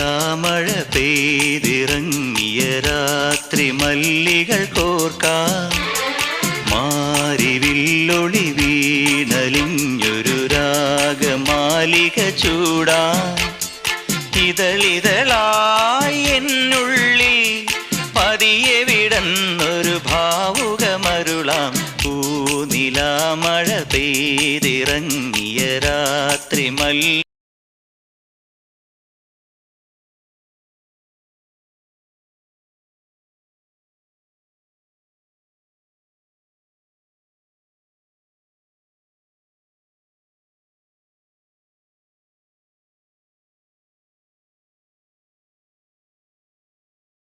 നിലാമഴ പെയ്തിറങ്ങിയ രാത്രി മല്ലികൾ കോർക്കാൻ മാരിവില്ലൊളി വീണലിഞ്ഞൊരു രാഗമാലിക ചൂടാൻ ഇതളിതളായി എന്നുള്ളിൽ പതിയെ വിടന്നൊരു ഭാവുകമരുളാം പൂനിലാമഴ പെയ്തിറങ്ങിയ രാത്രി മല്ലികൾ